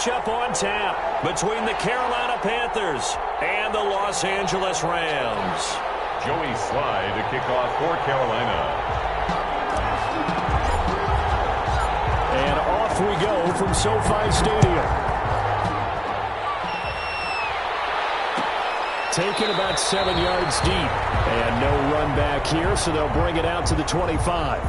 matchup on tap between the Carolina Panthers and the Los Angeles Rams. Joey Slye to kick off for Carolina. And off we go from SoFi Stadium. Taken about 7 yards deep. And no run back here, so they'll bring it out to the 25.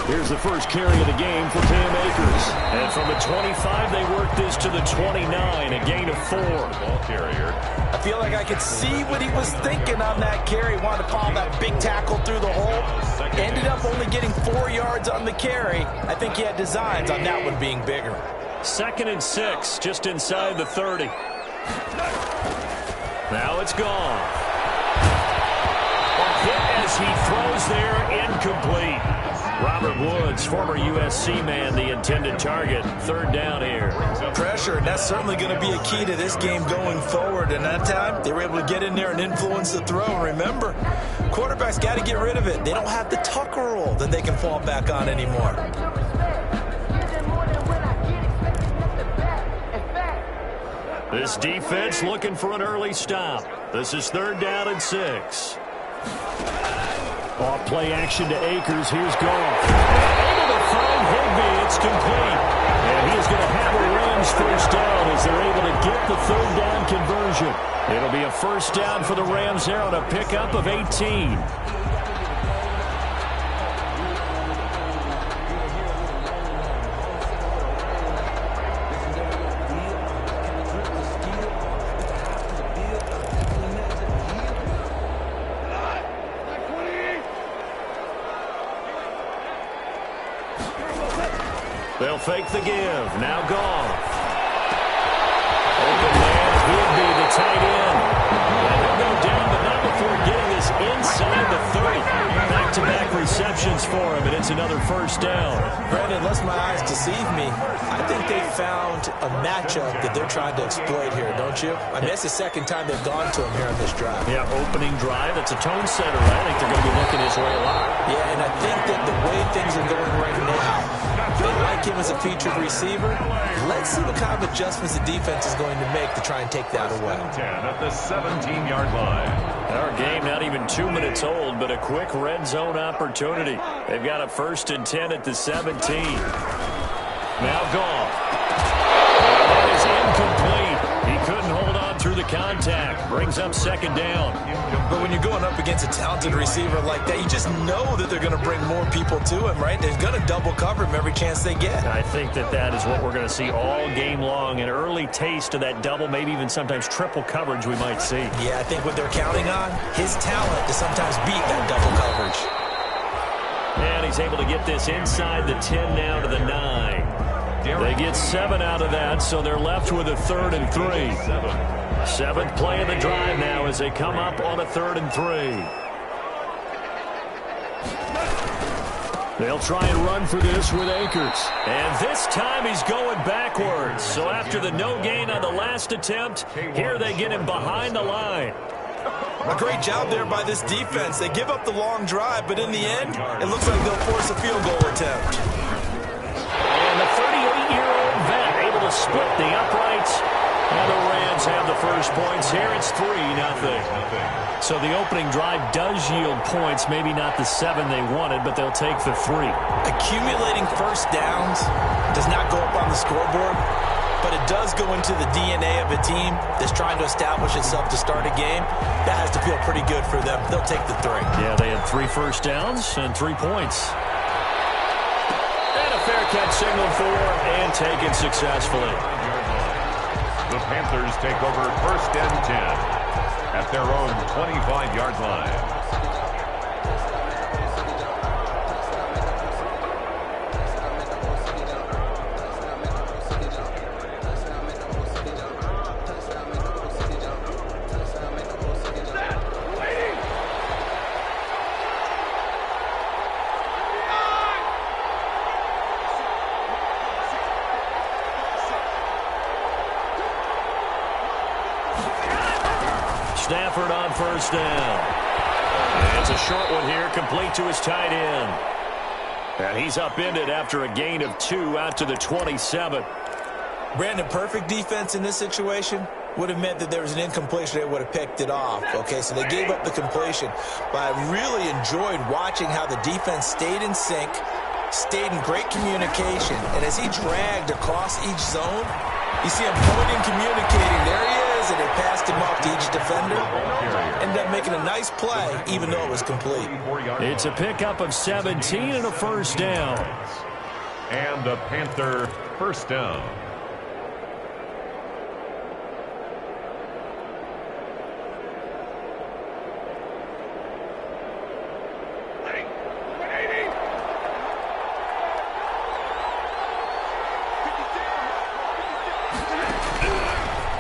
Here's the first carry of the game for Cam Akers. And from the 25, they work this to the 29, a gain of 4. Ball carrier. I feel like I could see what he was thinking on that carry. Wanted to follow that big tackle through the hole. Ended up only getting 4 yards on the carry. I think he had designs on that one being bigger. 2nd and 6, just inside the 30. Now it's gone. A hit as he throws there, incomplete. Robert Woods, former USC man, the intended target. 3rd down here. Pressure, and that's certainly going to be a key to this game going forward. And that time, they were able to get in there and influence the throw. And remember, quarterbacks got to get rid of it. They don't have the Tucker rule that they can fall back on anymore. This defense looking for an early stop. This is 3rd down and 6. Off play action to Akers. Here's Goff. Able to find Higbee. It's complete. And he is going to have a Rams first down as they're able to get the 3rd down conversion. It'll be a first down for the Rams there on a pickup of 18. They'll fake the give. Now Goff. Open man, Higbee, the tight end. And he'll go down, but not before getting this inside the 30. Back-to-back receptions for him, and it's another first down. Brandon, unless my eyes deceive me, I think they found a matchup that they're trying to exploit here, don't you? I mean, that's the 2nd time they've gone to him here on this drive. Yeah, opening drive. It's a tone setter. I think they're going to be looking his way a lot. Yeah, and I think that the way things are going right now, they like him as a featured receiver. Let's see what kind of adjustments the defense is going to make to try and take that away. 10 at the 17-yard line. Our game not even 2 minutes old, but a quick red zone opportunity. They've got a 1st and 10 at the 17. Now Goff. That is incomplete. He couldn't hold on through the contact. Brings up 2nd down. But when you're going up against a talented receiver like that, you just know that they're going to bring more people to him, right? They're going to double cover him every chance they get. I think that is what we're going to see all game long. An early taste of that double, maybe even sometimes triple coverage we might see. Yeah, I think what they're counting on, his talent to sometimes beat that double coverage. And he's able to get this inside the 10 now to the 9. They get 7 out of that, so they're left with a 3rd and 3. 7th play of the drive now as they come up on a 3rd and 3. They'll try and run for this with Akers. And this time he's going backwards. So after the no gain on the last attempt, here they get him behind the line. A great job there by this defense. They give up the long drive, but in the end, it looks like they'll force a field goal attempt. And the 38-year-old vet able to split the uprights. And the Rams have the first points here. It's 3-0. So the opening drive does yield points. Maybe not the 7 they wanted, but they'll take the 3. Accumulating first downs does not go up on the scoreboard, but it does go into the DNA of a team that's trying to establish itself to start a game. That has to feel pretty good for them. They'll take the 3. Yeah, they had 3 first downs and 3 points. And a fair catch signaled for and taken successfully. The Panthers take over 1st and 10 at their own 25-yard line. Stafford on first down. And it's a short one here, complete to his tight end. And he's upended after a gain of 2 out to the 27. Brandon, perfect defense in this situation would have meant that there was an incompletion. They would have picked it off. Okay, so they gave up the completion. But I really enjoyed watching how the defense stayed in sync, stayed in great communication. And as he dragged across each zone, you see him pointing, communicating. There he is, and they passed him off to each defender. Ended up making a nice play, even though it was complete. It's a pickup of 17 and a first down. And a Panther first down.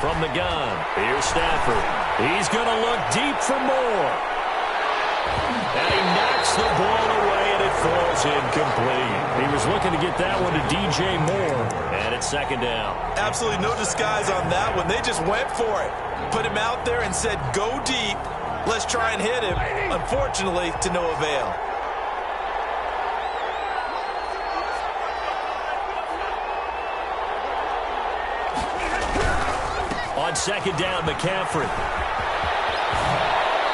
From the gun, here's Stafford. He's going to look deep for more. And he knocks the ball away, and it falls incomplete. He was looking to get that one to DJ Moore. And it's second down. Absolutely no disguise on that one. They just went for it. Put him out there and said, go deep. Let's try and hit him. Unfortunately, to no avail. On second down, McCaffrey.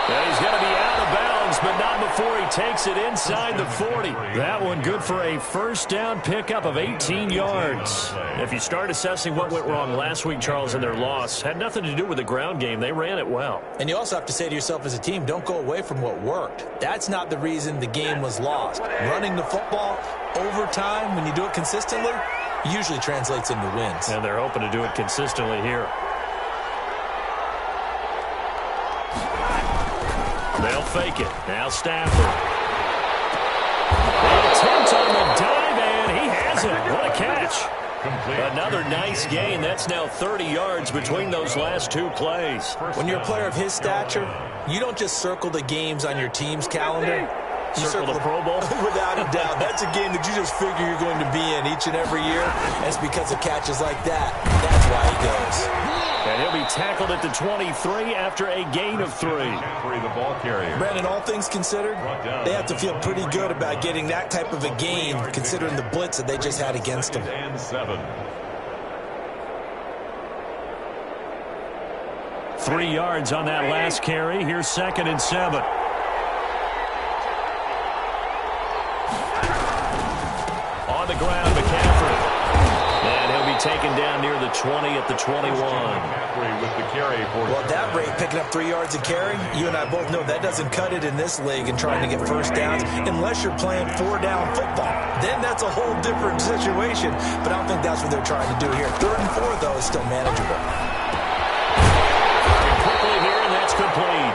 And he's going to be out of bounds, but not before he takes it inside the 40. That one good for a first down pickup of 18 yards. If you start assessing what went wrong last week, Charles, in their loss, had nothing to do with the ground game. They ran it well. And you also have to say to yourself as a team, don't go away from what worked. That's not the reason the game was lost. Running the football over time, when you do it consistently, usually translates into wins. And they're hoping to do it consistently here. They'll fake it. Now Stafford. The attempt on the dive, and he has it. What a catch. Another nice gain. That's now 30 yards between those last two plays. When you're a player of his stature, you don't just circle the games on your team's calendar. You circle the Pro Bowl? Without a doubt. That's a game that you just figure you're going to be in each and every year. And it's because of catches like that. That's why he goes. And he'll be tackled at the 23 after a gain of 3. The ball carrier. Brandon, all things considered, they have to feel pretty good about getting that type of a gain, considering the blitz that they just had against them. And 7. 3 yards on that last carry. Here's second and 7. On the ground, McCaffrey. And he'll be taken down near the 20 at the 21. With the carry for well, at that rate, picking up 3 yards a carry, you and I both know that doesn't cut it in this league and trying to get first downs unless you're playing 4-down football. Then that's a whole different situation, but I don't think that's what they're trying to do here. 3rd and 4, though, is still manageable. Quickly here, and that's complete.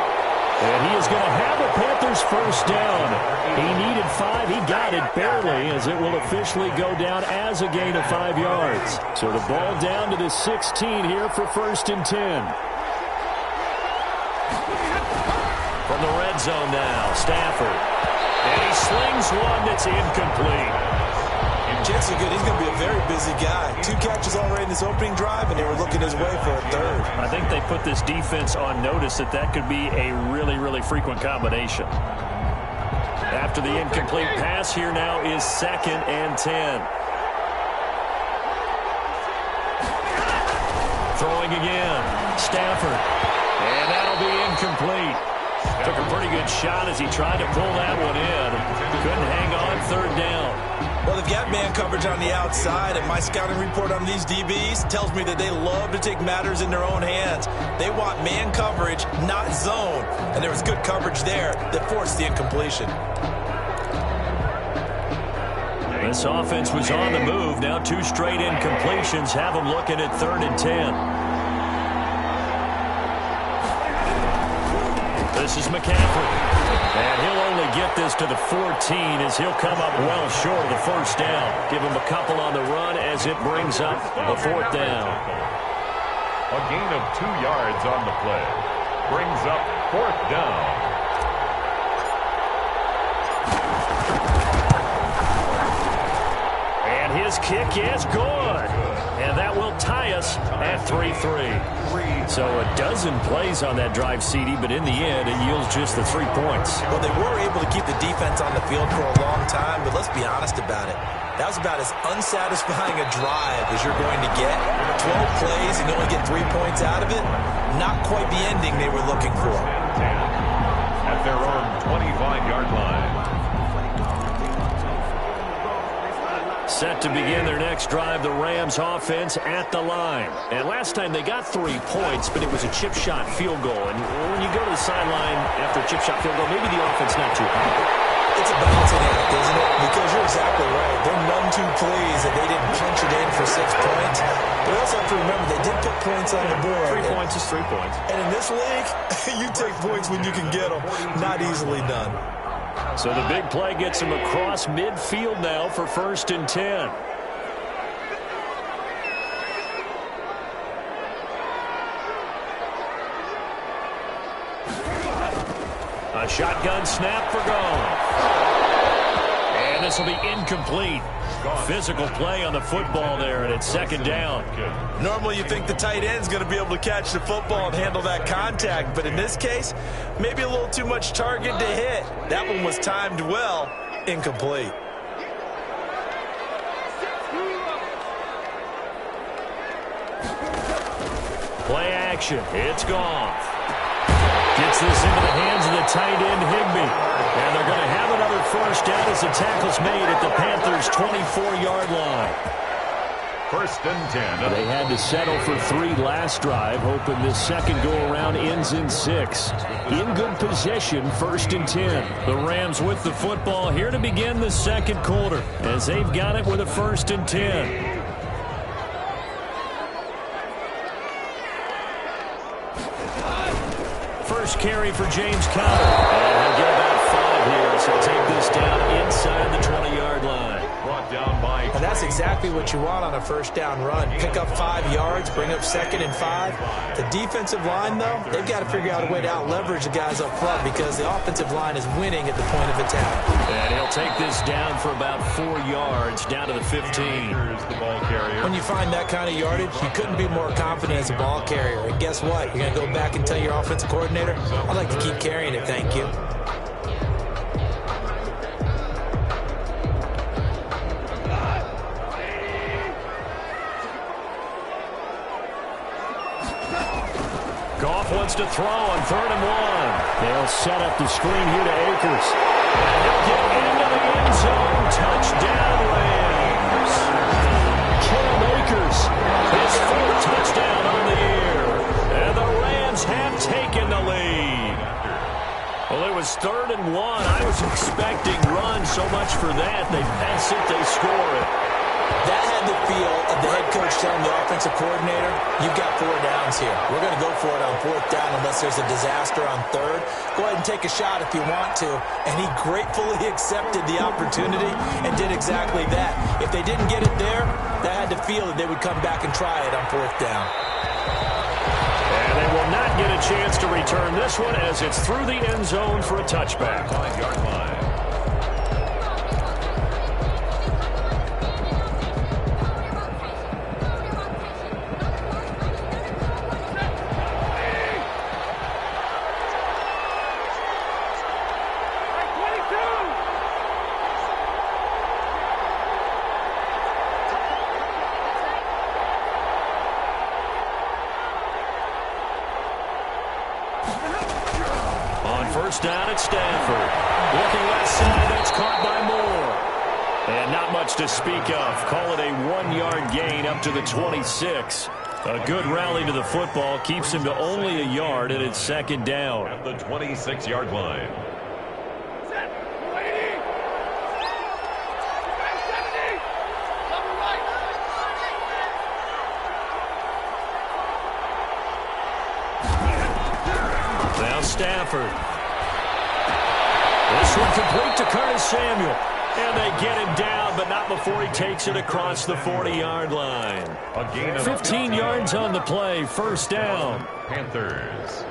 And he is going to have a Panthers first down. He needed 5. He got it barely, as it will officially go down as a gain of 5 yards. So the ball down to the 16 here for first and 10. From the red zone now, Stafford. And he slings one that's incomplete. Jets are good. He's going to be a very busy guy. 2 catches already in this opening drive, and they were looking his way for a 3rd. I think they put this defense on notice that could be a really, really frequent combination. After the incomplete pass, here now is second and 10. Throwing again. Stafford. And that'll be incomplete. Took a pretty good shot as he tried to pull that one in. Couldn't hang on, 3rd down. Well, they've got man coverage on the outside, and my scouting report on these DBs tells me that they love to take matters in their own hands. They want man coverage, not zone. And there was good coverage there that forced the incompletion. This offense was on the move. Now 2 straight incompletions have them looking at 3rd and 10. This is McCaffrey. And he'll only get this to the 14 as he'll come up well short of the first down. Give him a couple on the run as it brings up the 4th down. A gain of 2 yards on the play. Brings up 4th down. And his kick is good. And that will tie us at 3-3. So a dozen plays on that drive, CD, but in the end, it yields just the 3 points. Well, they were able to keep the defense on the field for a long time, but let's be honest about it. That was about as unsatisfying a drive as you're going to get. 12 plays and you only get 3 points out of it. Not quite the ending they were looking for. At their own 25-yard line. Set to begin their next drive, the Rams offense at the line. And last time they got 3 points, but it was a chip shot field goal. And when you go to the sideline after a chip shot field goal, maybe the offense not too happy. It's a balancing act, isn't it? Because you're exactly right. They're none too pleased that they didn't punch it in for 6 points. But you also have to remember they did put points on the board. 3 points is 3 points. And in this league, you take points when you can get them. Not easily done. So the big play gets him across midfield now for 1st and 10. A shotgun snap for Goff. And this will be incomplete. Physical play on the football there, and it's 2nd down. Normally you think the tight end's going to be able to catch the football and handle that contact, but in this case, maybe a little too much target to hit. That one was timed well, incomplete. Play action. It's Goff. Gets this into the hands of the tight end, Higbee. And they're going to have another 1st down as the tackle's made at the Panthers' 24-yard line. 1st and 10. They had to settle for 3 last drive, hoping this second go-around ends in 6. In good position, 1st and 10. The Rams with the football here to begin the 2nd quarter, as they've got it with a 1st and 10. First carry for James Conner. And he'll get about 5 here, so take this down inside the 20-yard line. Brought down by... And that's exactly what you want on a 1st down run. Pick up 5 yards, bring up 2nd and 5. The defensive line, though, they've got to figure out a way to out-leverage the guys up front because the offensive line is winning at the point of attack. And he'll take this down for about 4 yards, down to the 15. Here's the ball carrier. When you find that kind of yardage, you couldn't be more confident as a ball carrier. And guess what? You're going to go back and tell your offensive coordinator, I'd like to keep carrying it, thank you. Goff wants to throw on 3rd and 1. They'll set up the screen here to Akers. And he'll get into the end zone. Touchdown, Rams. Cam Akers, his 4th touchdown on the year. And the Rams have taken the lead. Well, it was 3rd and 1. I was expecting run so much for that. They pass it, they score it. That had the feel of the head coach telling the offensive coordinator, you've got 4 downs here. We're going to go for it on 4th down unless there's a disaster on 3rd. Go ahead and take a shot if you want to. And he gratefully accepted the opportunity and did exactly that. If they didn't get it there, that had the feel that they would come back and try it on 4th down. And they will not get a chance to return this one as it's through the end zone for a touchback. 5-yard line. First down at Stanford. Looking left side, that's caught by Moore. And not much to speak of. Call it a 1-yard gain up to the 26. A good rally to the football keeps him to only a yard, and it's 2nd down. At the 26-yard line. Now Stafford. This one complete to Curtis Samuel. And they get him down, but not before he takes it across the 40-yard line. A gain of 15 yards on the play, 1st down. Panthers.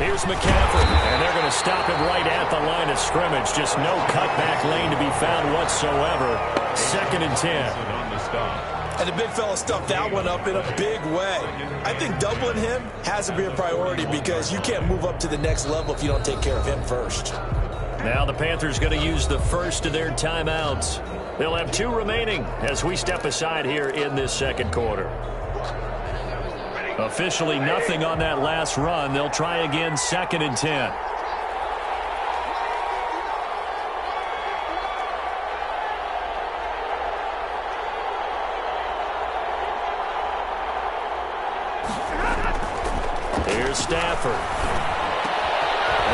Here's McCaffrey, and they're going to stop it right at the line of scrimmage. Just no cutback lane to be found whatsoever. 2nd and 10. On the stop. And the big fella stuffed that one up in a big way. I think doubling him has to be a priority because you can't move up to the next level if you don't take care of him first. Now the Panthers going to use the first of their timeouts. They'll have 2 remaining as we step aside here in this second quarter. Officially nothing on that last run. They'll try again 2nd and 10. Here's Stafford.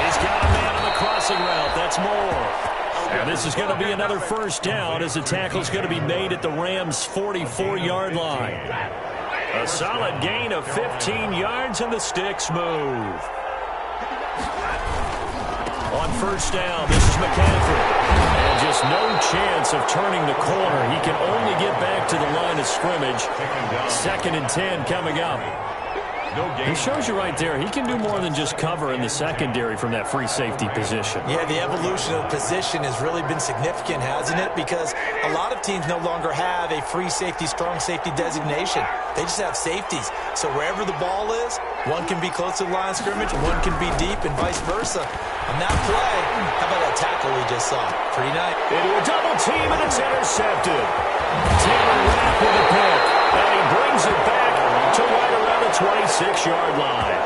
He's got a man on the crossing route. That's more. And this is going to be another first down as the tackle's going to be made at the Rams' 44-yard line. A solid gain of 15 yards, and the sticks move. On first down, this is McCaffrey. And just no chance of turning the corner. He can only get back to the line of scrimmage. 2nd and 10 coming up. He shows you right there, he can do more than just cover in the secondary from that free safety position. Yeah, the evolution of position has really been significant, hasn't it? Because a lot of teams no longer have a free safety, strong safety designation. They just have safeties. So wherever the ball is, one can be close to the line of scrimmage, one can be deep, and vice versa. On that play, how about that tackle we just saw? Pretty nice. Into a double team, and it's intercepted. Taylor Rapp with a pick, and he brings it back to right around the 26-yard line.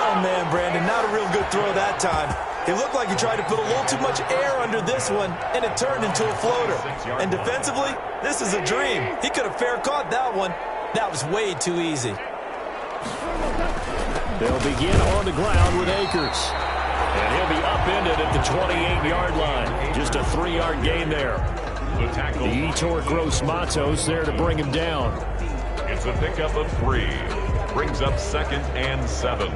Oh, man, Brandon, not a real good throw that time. It looked like he tried to put a little too much air under this one, and it turned into a floater. And defensively, this is a dream. He could have fair caught that one. That was way too easy. They'll begin on the ground with Akers. And he'll be upended at the 28-yard line. Just a 3-yard gain there. The Etor Gross Matos there to bring him down. It's a pickup of 3. Brings up 2nd and 7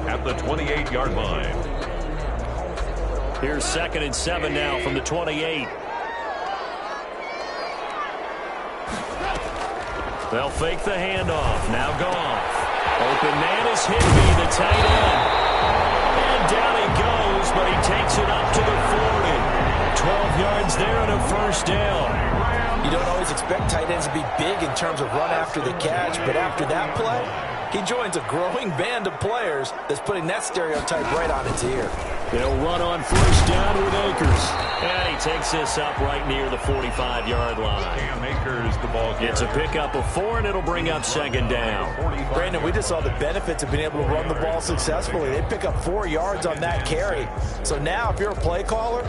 at the 28-yard line. Here's 2nd and 7 now from the 28. They'll fake the handoff. Now Goff. Open man is Higbee, the tight end. And down he goes, but he takes it up to the 40. 12 yards there and a first down. You don't always expect tight ends to be big in terms of run after the catch, but after that play, he joins a growing band of players that's putting that stereotype right on its ear. They'll run on first down with Akers. And he takes this up right near the 45-yard line. Cam Akers, the ball carrier. It's a pickup of 4, and it'll bring up 2nd down. Brandon, we just saw the benefits of being able to run the ball successfully. They pick up 4 yards on that carry. So now, if you're a play caller,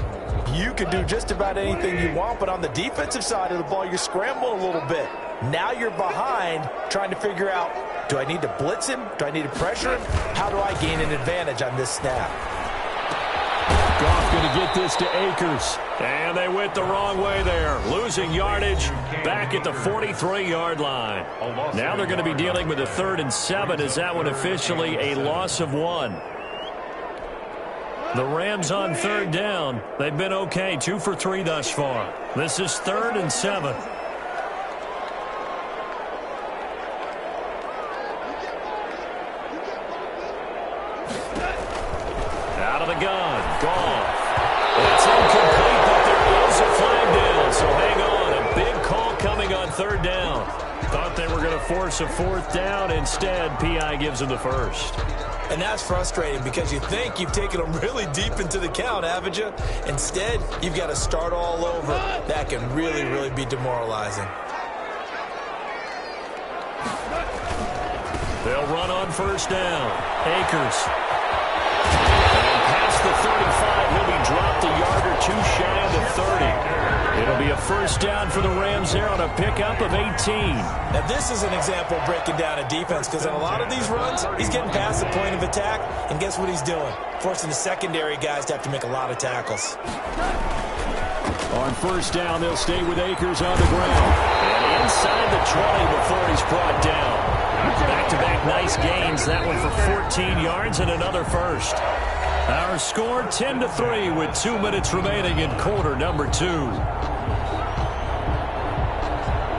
you can do just about anything you want, but on the defensive side of the ball, you're scrambling a little bit. Now you're behind trying to figure out, do I need to blitz him? Do I need to pressure him? How do I gain an advantage on this snap? Goff going to get this to Akers. And they went the wrong way there. Losing yardage back at the 43-yard line. Now they're going to be dealing with a 3rd and 7. Is that one officially a loss of 1? The Rams on 3rd down. They've been okay, 2 for 3 thus far. This is 3rd and 7. Out of the gun, Goff. It's incomplete, but there is a flag down, so hang on. A big call coming on 3rd down. Thought they were going to force a 4th down. Instead, P.I. gives them the first. And that's frustrating because you think you've taken them really deep into the count, haven't you? Instead, you've got to start all over. That can really, really be demoralizing. They'll run on first down. Akers. And past the 35, he'll be dropped a yard or 2 shy of the 30. It'll be a first down for the Rams there on a pickup of 18. Now, this is an example of breaking down a defense because in a lot of these runs, he's getting past the point of attack, and guess what he's doing? Forcing the secondary guys to have to make a lot of tackles. On first down, they'll stay with Akers on the ground. And inside the 20 before he's brought down. Back-to-back nice gains. That one for 14 yards and another first. Our score 10-3 with 2 minutes remaining in quarter number 2.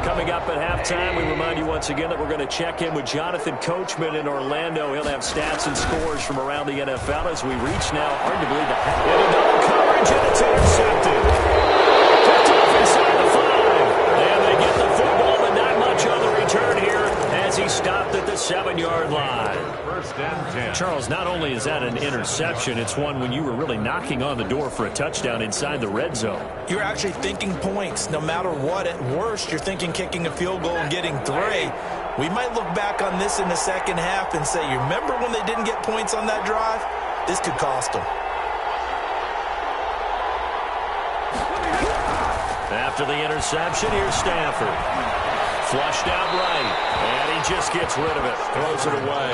Coming coming up at halftime. We remind you once again that we're going to check in with Jonathan Coachman in Orlando. He'll have stats and scores from around the NFL as we reach now, hard to believe, the half. Into double coverage, and it's intercepted. Picked off inside the 5. And they get the football, but not much on the return here as he stopped at the 7-yard line. First and 10. Charles, not only is that an interception, it's one when you were really knocking on the door for a touchdown inside the red zone. You're actually thinking points. No matter what, at worst, you're thinking kicking a field goal and getting 3. We might look back on this in the second half and say, you remember when they didn't get points on that drive? This could cost them. After the interception, here's Stafford. Flushed out right, and he just gets rid of it. Throws it away.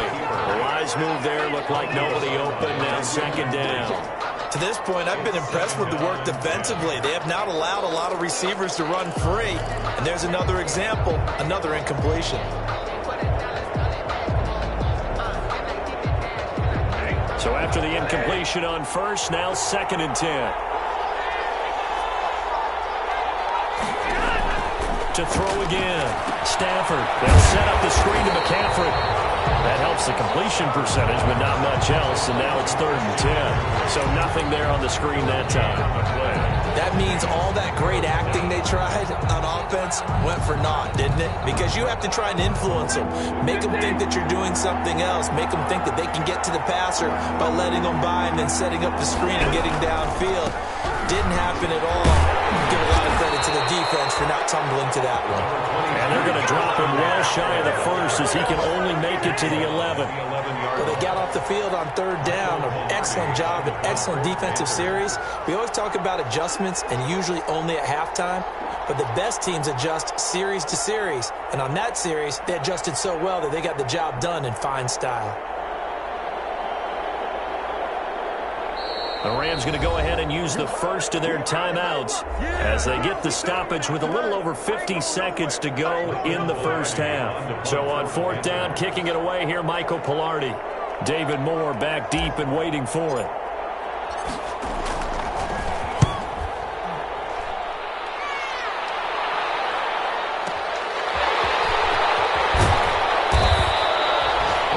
A wise move there. Looked like nobody open. Now second down. To this point, I've been impressed with the work defensively. They have not allowed a lot of receivers to run free. And there's another example, another incompletion. So after the incompletion on first, now second and 10. To throw again. Stafford. They'll set up the screen to McCaffrey. That helps the completion percentage, but not much else. And now it's third and 10. So nothing there on the screen that time. That means all that great acting they tried on offense went for naught, didn't it? Because you have to try and influence them. Make them think that you're doing something else. Make them think that they can get to the passer by letting them by and then setting up the screen and getting downfield. Didn't happen at all. Give a lot of credit to the defense for not tumbling to that one. And they're going to drop him well shy of the first as he can only make it to the 11. Well, they got off the field on third down. An excellent job, an excellent defensive series. We always talk about adjustments and usually only at halftime. But the best teams adjust series to series. And on that series, they adjusted so well that they got the job done in fine style. The Rams going to go ahead and use the first of their timeouts as they get the stoppage with a little over 50 seconds to go in the first half. So on fourth down, kicking it away here, Michael Pilardi. David Moore back deep and waiting for it.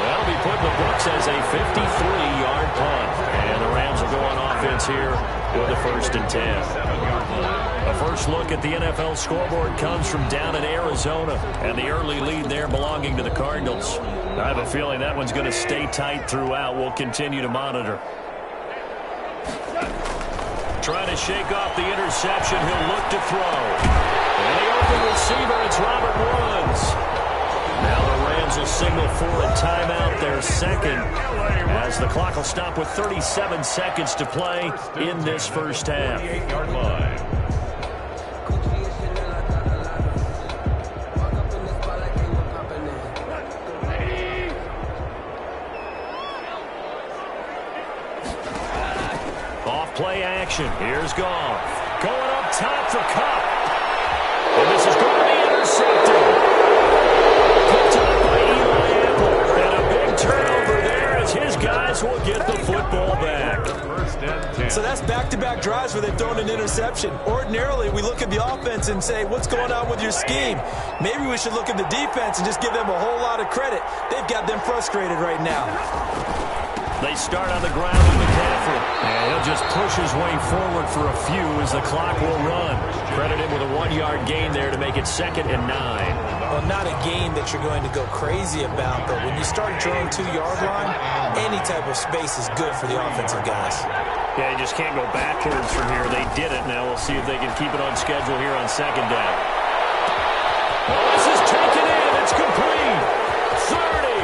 That'll be put in the books as a 53-yard punt. And the Rams will go on offense here with the first and 10. A first look at the NFL scoreboard comes from down in Arizona, and the early lead there belonging to the Cardinals. I have a feeling that one's going to stay tight throughout. We'll continue to monitor. Trying to shake off the interception. He'll look to throw. And the open receiver, it's Robert Woods. Now the Rams will signal for a timeout, their second, as the clock will stop with 37 seconds to play in this first half. Off play action. Here's Goff. Going up top for Kupp. And this is going to be intercepted. Picked up by Eli Apple. And a big turnover there as his guys will get the football back. So that's back-to-back drives where they've thrown an interception. Ordinarily, we look at the offense and say, what's going on with your scheme? Maybe we should look at the defense and just give them a whole lot of credit. They've got them frustrated right now. They start on the ground with McCaffrey. And he'll just push his way forward for a few as the clock will run. Credit him with a 1-yard gain there to make it 2nd and 9. Well, not a game that you're going to go crazy about, but when you start at your own 2-yard line, any type of space is good for the offensive guys. Yeah, you just can't go backwards from here. They did it. Now we'll see if they can keep it on schedule here on second down. Well, this is taken in. It's complete. 30,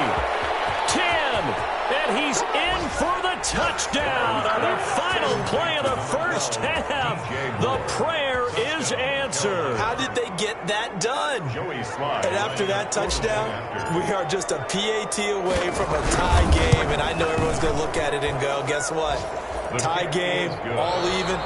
10, and he's in for the touchdown on the final play of the first half. The prayer is answered. How did they get that done? And after that touchdown, we are just a PAT away from a tie game. And I know everyone's going to look at it and go, guess what? Tie game, all even,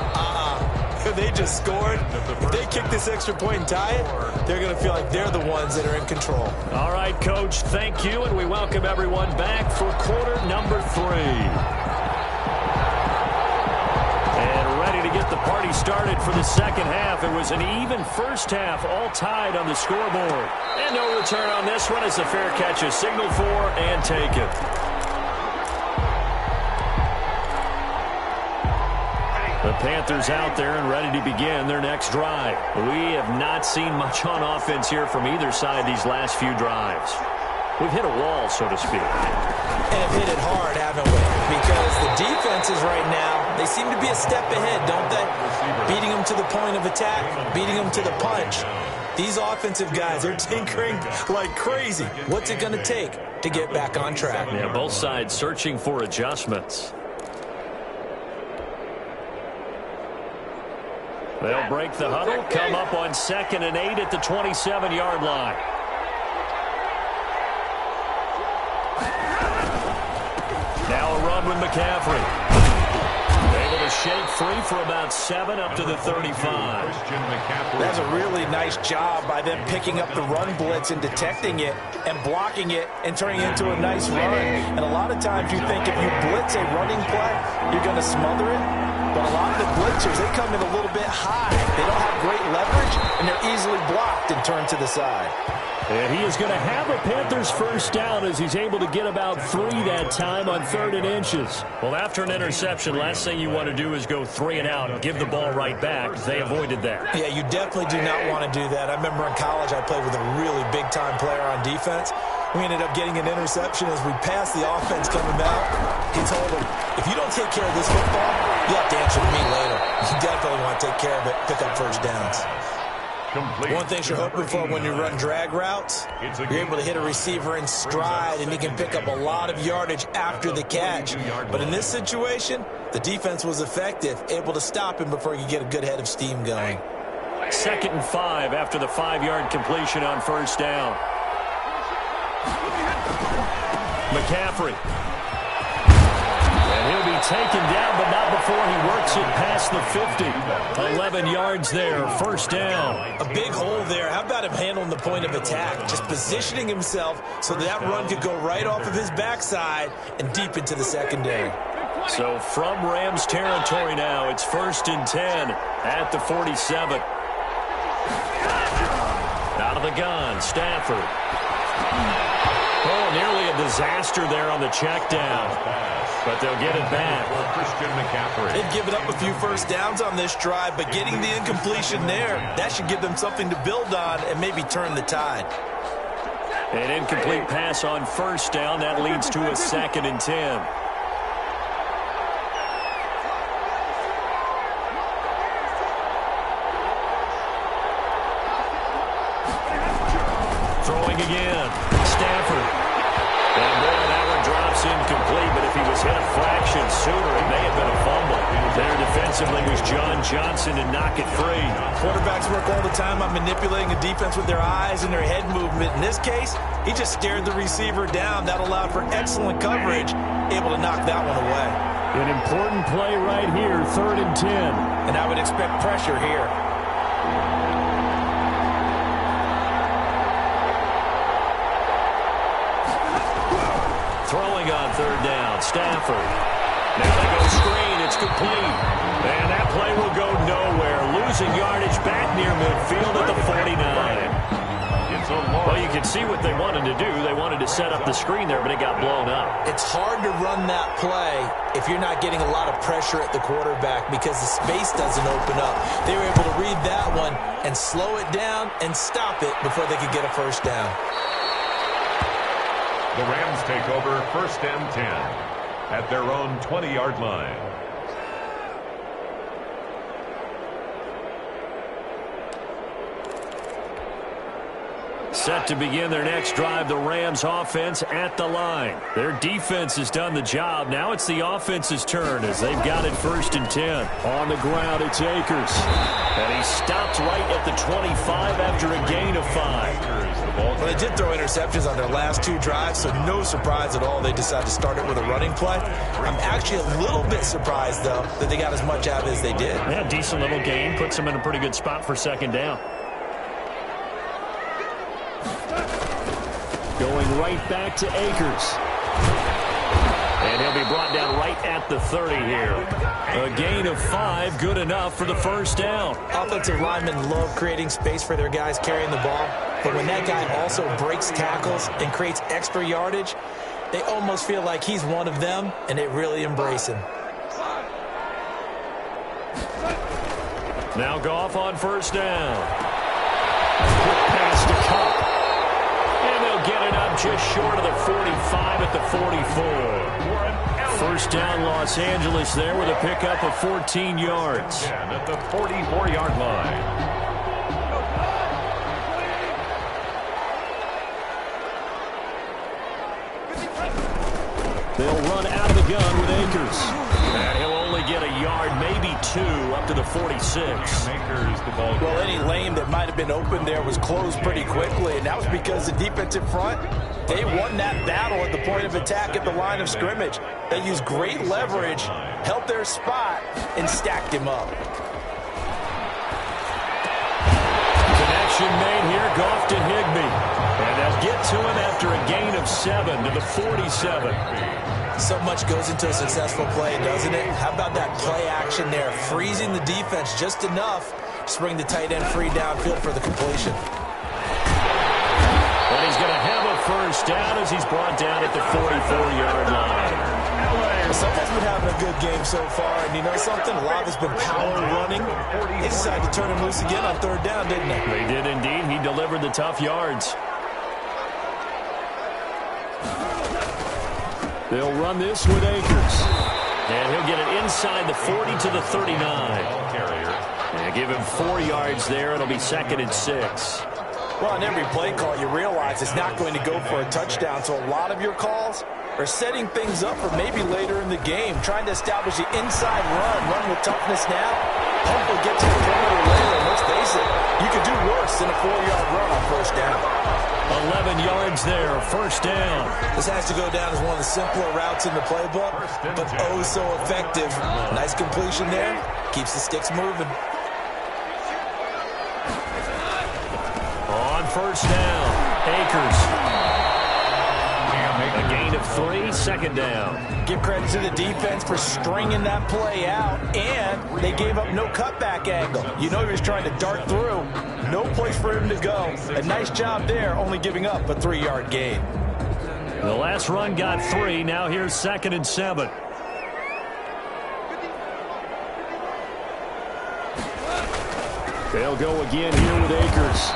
They just scored. If they kick this extra point and tie it, they're going to feel like they're the ones that are in control. All right, Coach, thank you, and we welcome everyone back for quarter number 3. And ready to get the party started for the second half. It was an even first half, all tied on the scoreboard. And no return on this one as the fair catch is signaled for and taken. The Panthers out there and ready to begin their next drive. We have not seen much on offense here from either side these last few drives. We've hit a wall, so to speak. And have hit it hard, haven't we? Because the defenses right now, they seem to be a step ahead, don't they? Beating them to the point of attack, beating them to the punch. These offensive guys, they're tinkering like crazy. What's it going to take to get back on track? Yeah, both sides searching for adjustments. They'll break the huddle, come up on 2nd and 8 at the 27-yard line. Now a run with McCaffrey. Able to shake free for about 7 up to the 35. That's a really nice job by them picking up the run blitz and detecting it and blocking it and turning it into a nice run. And a lot of times you think if you blitz a running play, you're going to smother it. But a lot of the blitzers, they come in a little bit high. They don't have great leverage, and they're easily blocked and turned to the side. And he is going to have a Panthers first down as he's able to get about 3 that time on 3rd and inches. Well, after an interception, last thing you want to do is go 3 and out and give the ball right back. They avoided that. Yeah, you definitely do not want to do that. I remember in college I played with a really big-time player on defense. We ended up getting an interception as we passed the offense coming out. He told him, if you don't take care of this football, you'll have to answer to me later. You definitely want to take care of it, pick up first downs. One thing you're hoping for when you run drag routes, you're able to hit a receiver in stride, and he can pick up a lot of yardage after the catch. But in this situation, the defense was effective, able to stop him before he could get a good head of steam going. 2nd and 5 after the 5-yard completion on first down. McCaffrey. And he'll be taken down, but not before he works it past the 50. 11 yards there, first down. A big hole there. How about him handling the point of attack? Just positioning himself so that run could go right off of his backside and deep into the secondary. So from Rams territory now, it's 1st and 10 at the 47. Out of the gun, Stafford. Oh, nearly a disaster there on the check down. But they'll get it back. They've given up a few first downs on this drive, but getting the incompletion there, that should give them something to build on and maybe turn the tide. An incomplete pass on first down. That leads to a 2nd and 10. Throwing again. Stafford. And boy, that one drops incomplete, but if he was hit a fraction sooner, it may have been a fumble. There defensively was John Johnson to knock it free. Quarterbacks work all the time on manipulating a defense with their eyes and their head movement. In this case, he just stared the receiver down. That allowed for excellent coverage, able to knock that one away. An important play right here, 3rd and 10. And I would expect pressure here. Throwing on 3rd down, Stafford. Now they go screen, it's complete. And that play will go nowhere. Losing yardage back near midfield at the 49. Well, you can see what they wanted to do. They wanted to set up the screen there, but it got blown up. It's hard to run that play if you're not getting a lot of pressure at the quarterback because the space doesn't open up. They were able to read that one and slow it down and stop it before they could get a first down. The Rams take over 1st and 10 at their own 20-yard line. Set to begin their next drive, the Rams offense at the line. Their defense has done the job. Now it's the offense's turn as they've got it 1st and 10. On the ground, it's Akers. And he stopped right at the 25 after a gain of 5. Well, they did throw interceptions on their last 2 drives, so no surprise at all they decided to start it with a running play. I'm actually a little bit surprised, though, that they got as much out as they did. Yeah, decent little gain. Puts them in a pretty good spot for 2nd down. Going right back to Akers. And he'll be brought down right at the 30 here. A gain of 5, good enough for the first down. Offensive linemen love creating space for their guys carrying the ball. But when that guy also breaks tackles and creates extra yardage, they almost feel like he's one of them, and they really embrace him. Now Goff on first down. Quick pass to Cup. And they'll get it up just short of the 45 at the 44. First down Los Angeles there with a pickup of 14 yards. At the 44-yard line. They'll run out of the gun with Akers. And he'll only get a yard, maybe 2, up to the 46. Well, any lane that might have been open there was closed pretty quickly, and that was because the defensive front, they won that battle at the point of attack at the line of scrimmage. They used great leverage, held their spot, and stacked him up. Connection made here, Goff to Higbee. And they'll get to him after a gain of 7 to the 47. So much goes into a successful play, doesn't it? How about that play action there, freezing the defense just enough to bring the tight end free downfield for the completion. And he's going to have a first down as he's brought down at the 44-yard line. Someone's been having a good game so far, and you know something? A lot of it's been power running. They decided to turn him loose again on third down, didn't they? They did indeed. He delivered the tough yards. They'll run this with Akers. And he'll get it inside the 40 to the 39. And give him 4 yards there. It'll be 2nd and 6. Well, on every play call, you realize it's not going to go for a touchdown. So a lot of your calls are setting things up for maybe later in the game, trying to establish the inside run with toughness now. Hopefully get to the perimeter later. And let's face it, you could do worse than a 4-yard run on first down. 11 yards there, first down. This has to go down as one of the simpler routes in the playbook, but oh so effective. Nice completion there. Keeps the sticks moving. On first down, Akers. A gain of 3, 2nd down. Give credit to the defense for stringing that play out, and they gave up no cutback angle. You know he was trying to dart through. No place for him to go. A nice job there, only giving up a 3-yard gain. The last run got 3. Now here's 2nd and 7. They'll go again here with Akers.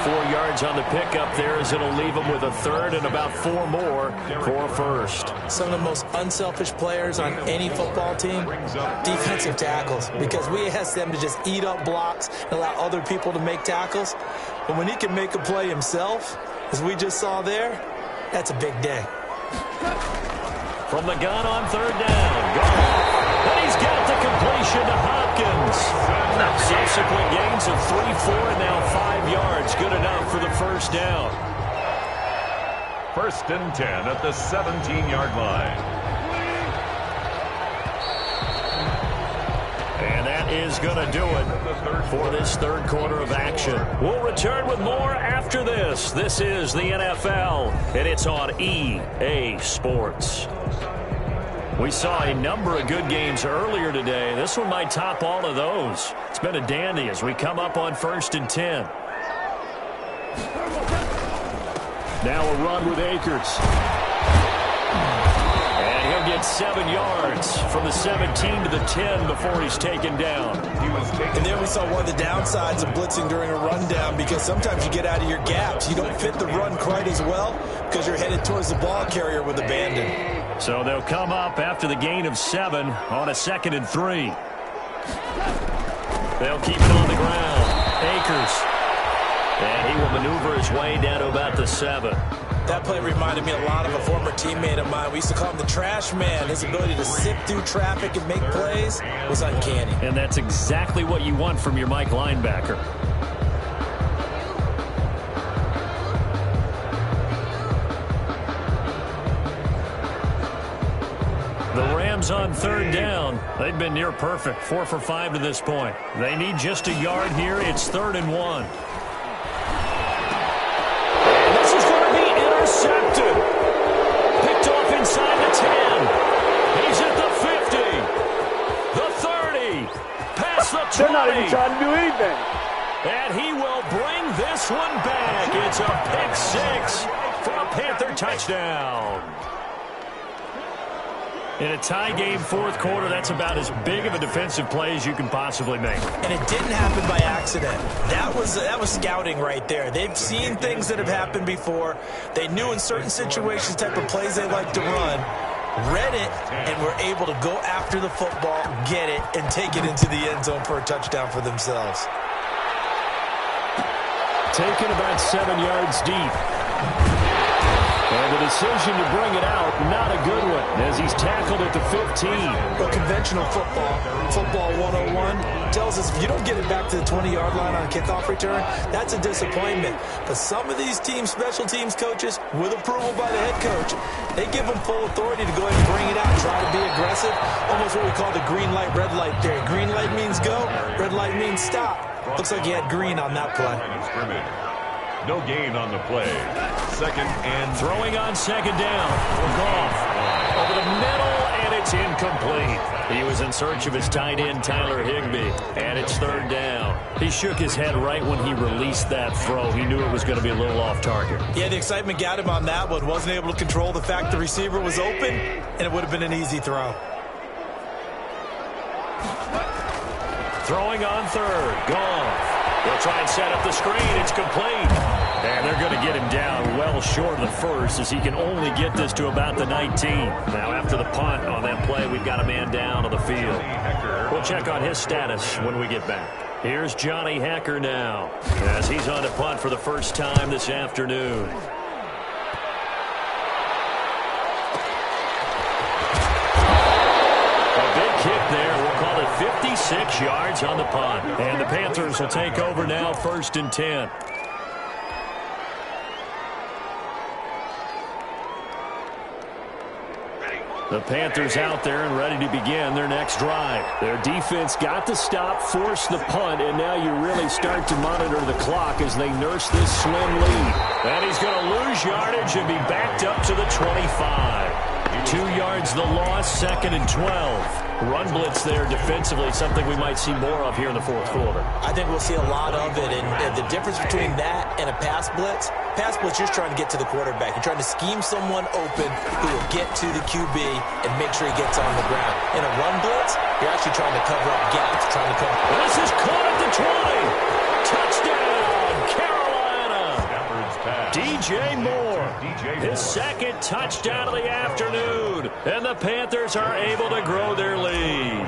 4 yards on the pickup there as it'll leave him with a 3rd and about 4 more for a first. Some of the most unselfish players on any football team, defensive tackles, because we ask them to just eat up blocks and allow other people to make tackles. But when he can make a play himself, as we just saw there, that's a big day. From the gun on 3rd down. Goff. And he's got the completion to Hopkins. Subsequent gains of 3, 4, and now 5 yards. Good enough for the first down. 1st and 10 at the 17-yard line. And that is going to do it for this 3rd quarter of action. We'll return with more after this. This is the NFL, and it's on EA Sports. We saw a number of good games earlier today. This one might top all of those. It's been a dandy as we come up on 1st and 10. Now a run with Akers. And he'll get 7 yards from the 17 to the 10 before he's taken down. And then we saw one of the downsides of blitzing during a rundown, because sometimes you get out of your gaps. You don't fit the run quite as well because you're headed towards the ball carrier with abandon. So they'll come up after the gain of 7 on a 2nd and 3. They'll keep it on the ground. Akers. And he will maneuver his way down to about the 7. That play reminded me a lot of a former teammate of mine. We used to call him the trash man. His ability to sift through traffic and make plays was uncanny. And that's exactly what you want from your Mike linebacker. The Rams on 3rd down. They've been near perfect. 4 for 5 to this point. They need just a yard here. It's 3rd and 1. And this is going to be intercepted. Picked off inside not even trying to do anything. And he will bring this one back. It's a pick six for a Panther touchdown. In a tie game fourth quarter, that's about as big of a defensive play as you can possibly make. And it didn't happen by accident. That was scouting right there. They've seen things that have happened before. They knew in certain situations the type of plays they like to run, read it, and were able to go after the football, get it, and take it into the end zone for a touchdown for themselves. Taken about 7 yards deep. And the decision to bring it out, not a good one, as he's tackled at the 15. Well, conventional football 101, tells us if you don't get it back to the 20-yard line on a kickoff return, that's a disappointment. But some of these special teams coaches, with approval by the head coach, they give them full authority to go ahead and bring it out, try to be aggressive, almost what we call the green light, red light theory. Green light means go, red light means stop. Looks like he had green on that play. No gain on the play. Second and throwing on second down. Goff over the middle, and it's incomplete. He was in search of his tight end, Tyler Higbee, and it's third down. He shook his head right when he released that throw. He knew it was going to be a little off target. Yeah, the excitement got him on that one. Wasn't able to control the fact the receiver was open, and it would have been an easy throw. Throwing on third. Goff. They'll try and set up the screen. It's complete. And they're going to get him down well short of the first, as he can only get this to about the 19. Now, after the punt on that play, we've got a man down on the field. We'll check on his status when we get back. Here's Johnny Hecker now, as he's on to punt for the first time this afternoon. Kick there. We'll call it 56 yards on the punt. And the Panthers will take over now, 1st and 10. The Panthers out there and ready to begin their next drive. Their defense got the stop, forced the punt, and now you really start to monitor the clock as they nurse this slim lead. And he's going to lose yardage and be backed up to the 25. 2 yards the loss, 2nd and 12. Run blitz there defensively, something we might see more of here in the fourth quarter. I think we'll see a lot of it, and the difference between that and a pass blitz, you're just trying to get to the quarterback. You're trying to scheme someone open who will get to the QB and make sure he gets on the ground. In a run blitz, you're actually trying to cover up gaps, trying to cover. This is caught at the 20. Touchdown, Carolina. DJ Moore, his second touchdown of the afternoon, and the Panthers are able to grow their lead.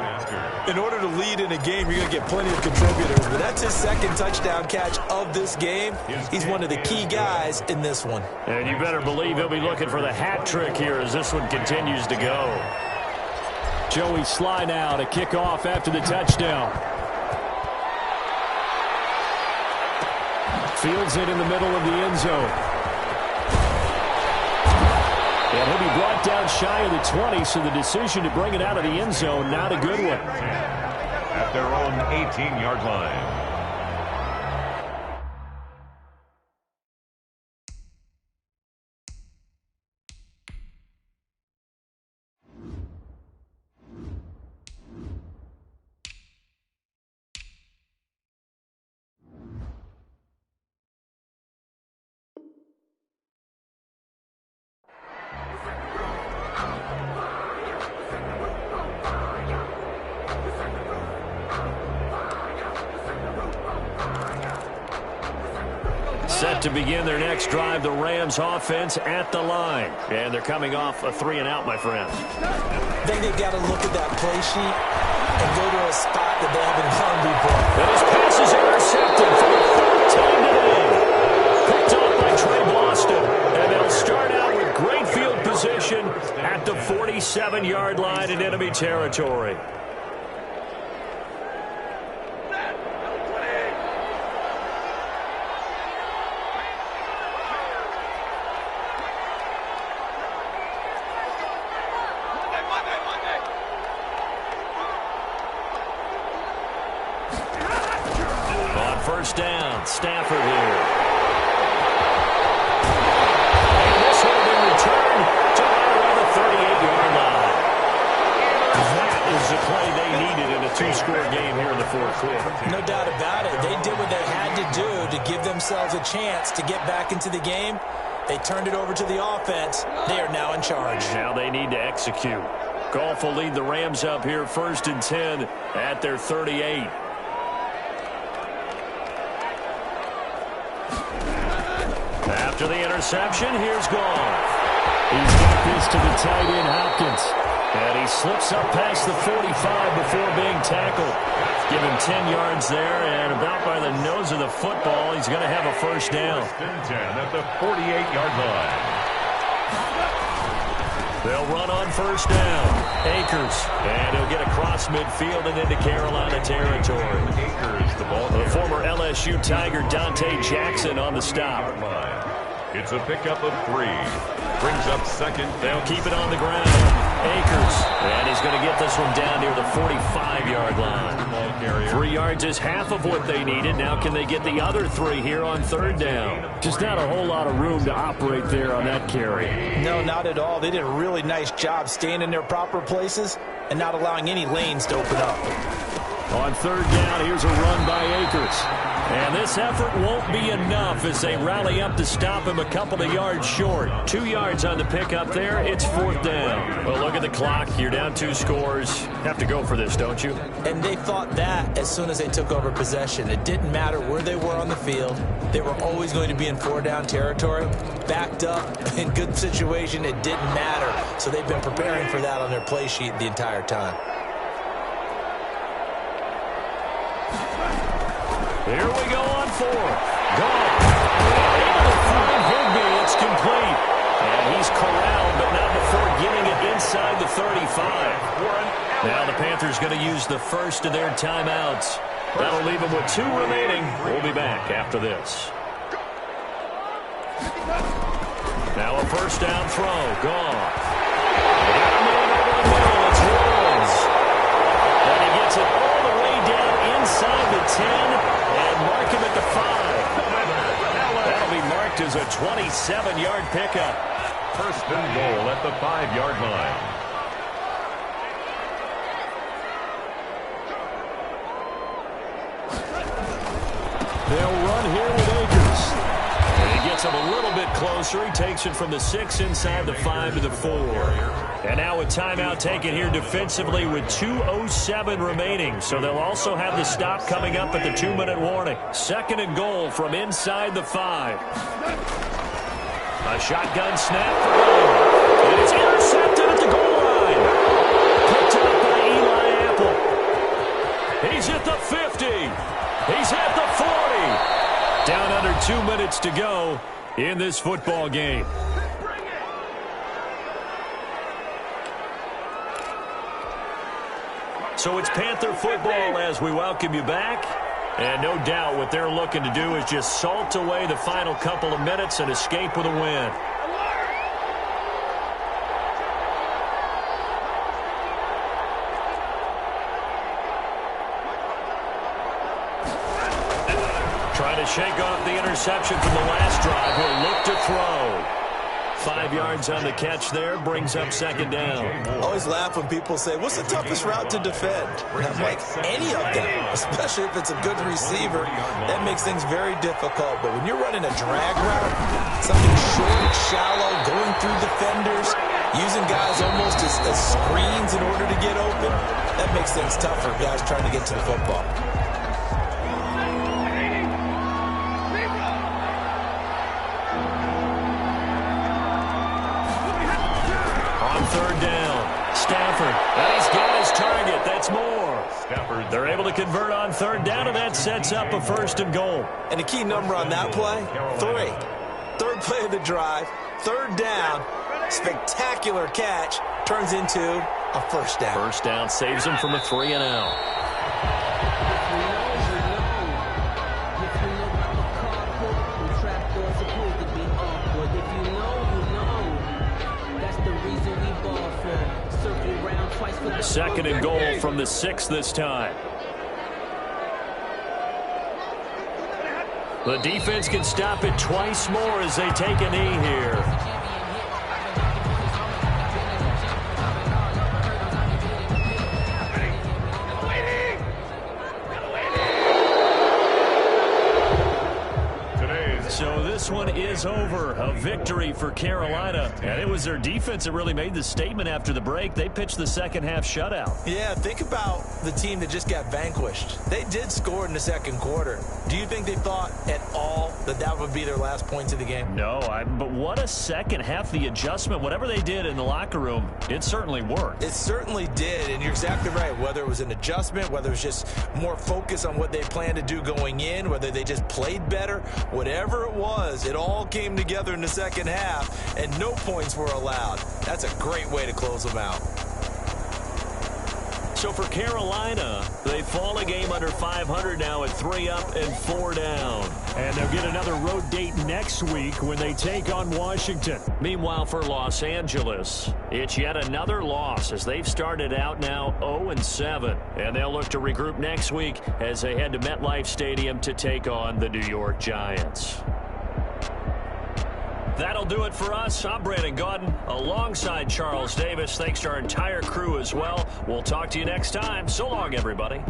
In order to lead in a game, you're going to get plenty of contributors, but that's his second touchdown catch of this game. He's one of the key guys in this one. And you better believe he'll be looking for the hat trick here as this one continues to go. Joey Sly now to kick off after the touchdown. Fields it in the middle of the end zone. And he'll be brought down shy of the 20, so the decision to bring it out of the end zone, not a good one. At their own 18-yard line. Set to begin their next drive, the Rams offense at the line. And they're coming off a 3-and-out, my friends. I think they've got to look at that play sheet and go to a spot that they haven't gone before. And his pass is intercepted for the third time today. Picked off by Trey Boston. And they'll start out with great field position at the 47-yard line in enemy territory. First down, Stafford here. And this will be returned to right around the 38-yard line. That is the play they needed in a two-score game here in the fourth clear. No doubt about it. They did what they had to do to give themselves a chance to get back into the game. They turned it over to the offense. They are now in charge. Now they need to execute. Goff will lead the Rams up here 1st and 10 at their 38. After the interception, here's Goff. He's got this to the tight end, Hopkins. And he slips up past the 45 before being tackled. Give him 10 yards there, and about by the nose of the football, he's going to have a first down. 1st and 10 at the 48-yard line. They'll run on 1st down. Akers, and he'll get across midfield and into Carolina territory. Akers, the former LSU Tiger Dante Jackson on the stop. It's a pickup of 3. Brings up 2nd. They'll keep it on the ground. Akers, and he's going to get this one down near the 45-yard line. 3 yards is half of what they needed. Now can they get the other 3 here on 3rd down? Just not a whole lot of room to operate there on that carry. No, not at all. They did a really nice job staying in their proper places and not allowing any lanes to open up. On 3rd down, here's a run by Akers. And this effort won't be enough as they rally up to stop him a couple of yards short. 2 yards on the pickup there. It's 4th down. Well, look at the clock. You're down 2 scores. Have to go for this, don't you? And they thought that as soon as they took over possession. It didn't matter where they were on the field. They were always going to be in 4-down territory. Backed up, in good situation, it didn't matter. So they've been preparing for that on their play sheet the entire time. Here we go on 4th. Gone. Able to find Higby. It's complete. And he's corralled, but not before getting it inside the 35. Now the Panthers going to use the first of their timeouts. That'll leave them with 2 remaining. We'll be back after this. Now a 1st down throw. Gone. They got a man over the middle. It's Woods. And he gets it all the way down inside the 10. Mark him at the 5. That'll be marked as a 27-yard pickup. 1st and goal at the 5-yard line. They'll run here with Akers. And he gets him a little bit closer. He takes it from the 6 inside the 5 to the 4. And now a timeout taken here defensively with 2:07 remaining. So they'll also have the stop coming up at the 2-minute warning. 2nd and goal from inside the 5. A shotgun snap for goal. And it's intercepted at the goal line. Picked up by Eli Apple. He's at the 50. He's at the 40. Down under 2 minutes to go in this football game. So it's Panther football as we welcome you back. And no doubt what they're looking to do is just salt away the final couple of minutes and escape with a win. Trying to shake off the interception from the last drive. He'll look to throw. 5 yards on the catch there, brings up 2nd down. I always laugh when people say, what's the toughest route to defend? And I'm like, any of them, especially if it's a good receiver. That makes things very difficult. But when you're running a drag route, something short, shallow, going through defenders, using guys almost as screens in order to get open, that makes things tough for guys trying to get to the football. And he's got his target. That's more. They're able to convert on 3rd down, and that sets up a 1st and goal. And the key number on that play, 3. 3rd play of the drive, 3rd down, spectacular catch, turns into a 1st down. 1st down saves him from a 3 and out. Second and goal from the 6 this time. The defense can stop it twice more as they take a knee here. is over. A victory for Carolina. And it was their defense that really made the statement after the break. They pitched the second half shutout. Yeah, think about the team that just got vanquished. They did score in the second quarter. Do you think they thought at all that that would be their last points of the game? No, but what a second half. The adjustment, whatever they did in the locker room, it certainly worked. It certainly did, and you're exactly right. Whether it was an adjustment, whether it was just more focus on what they planned to do going in, whether they just played better, whatever it was, it all came together in the second half, and no points were allowed. That's a great way to close them out. So for Carolina, they fall a game under 500 now at 3 up and 4 down. And they'll get another road date next week when they take on Washington. Meanwhile, for Los Angeles, it's yet another loss as they've started out now 0-7. And they'll look to regroup next week as they head to MetLife Stadium to take on the New York Giants. That'll do it for us. I'm Brandon Gaudin alongside Charles Davis. Thanks to our entire crew as well. We'll talk to you next time. So long, everybody.